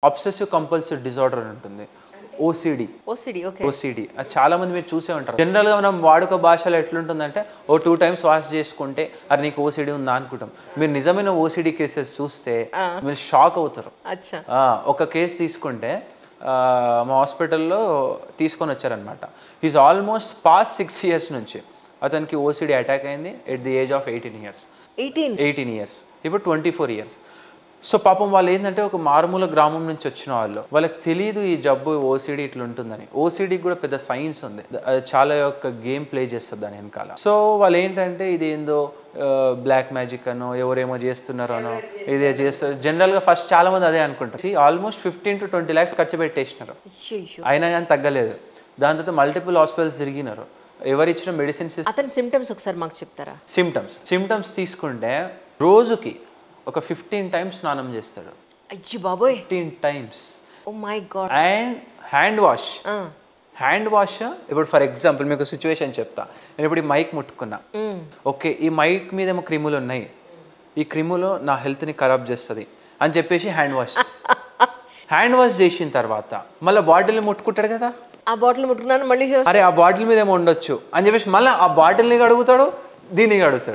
Obsessive compulsive disorder అని ఉంటుంది. OCD. Okay. OCD అది చాలా మంది మీరు చూసే ఉంటారు. జనరల్‌గా మనం వాడుక భాషలో ఎట్లుంటుందంటే ఓ 2 టైమ్స్ వాష్ చేసుకుంటే అది నీకు ఓసిడి ఉందా అనుకుంటాం. మీరు నిజమైన ఓసిడి కేసెస్ చూస్తే మీరు షాక్ అవుతారు. అచ్చా! ఒక కేసు తీసుకుంటే మా హాస్పిటల్‌లో తీసుకొని వచ్చారనమాట. ఈజ్ ఆల్మోస్ట్ పాస్ట్ 6 ఇయర్స్ నుంచి అతనికి ఓసిడి అటాక్ అయింది at the age of 18 years. 18 years. ఇప్పుడు 24 ఇయర్స్. సో పాపం వాళ్ళు ఏంటంటే ఒక మారుమూల గ్రామం నుంచి వచ్చిన వాళ్ళు. వాళ్ళకి తెలియదు ఈ జబ్బు ఓసిడి ఇట్లా ఉంటుందని. ఓసిడికి కూడా పెద్ద సైన్స్ ఉంది. అది చాలా యొక్క గేమ్ ప్లే చేస్తుంది దాని వెనకాల. సో వాళ్ళు ఏంటంటే ఇది ఏందో బ్లాక్ మ్యాజిక్ అనో ఎవరేమో చేస్తున్నారో అనో ఇదే చేస్తారు. జనరల్గా ఫస్ట్ చాలా మంది అదే అనుకుంటారు. ఆల్మోస్ట్ 15 to 20 lakhs ఖర్చు పెట్టేసినారు. అయినా కానీ తగ్గలేదు. దాని తర్వాత మల్టిపుల్ హాస్పిటల్స్ తిరిగినారు. ఎవరు ఇచ్చిన మెడిసిన్స్. అతని సిమ్టమ్స్ ఒకసారి మాకు చెప్తారా? సిమ్టమ్స్ తీసుకుంటే రోజుకి ఒక 15 times స్నానం చేస్తాడు. అయ్యో బాబోయ్! 15 times. Oh my God. And hand wash ఇప్పుడు ఫర్ ఎగ్జాంపుల్ మీకు సిచ్యువేషన్ చెప్తా. నేను ఇప్పుడు ఈ మైక్ ముట్టుకున్నా. ఓకే, ఈ మైక్ మీద ఏమో క్రిములు ఉన్నాయి. ఈ క్రిములు నా హెల్త్ని ఖరాబ్ చేస్తుంది అని చెప్పేసి హ్యాండ్ వాష్ చేసిన తర్వాత మళ్ళీ బాటిల్ని ముట్టుకుంటాడు కదా. ఆ బాటిల్ ముట్టుకున్నాను మళ్ళీ అరే ఆ బాటిల్ మీద ఏమో ఉండొచ్చు అని చెప్పేసి మళ్ళీ ఆ బాటిల్ని కడుగుతాడు, దీన్ని కడుగుతాడు.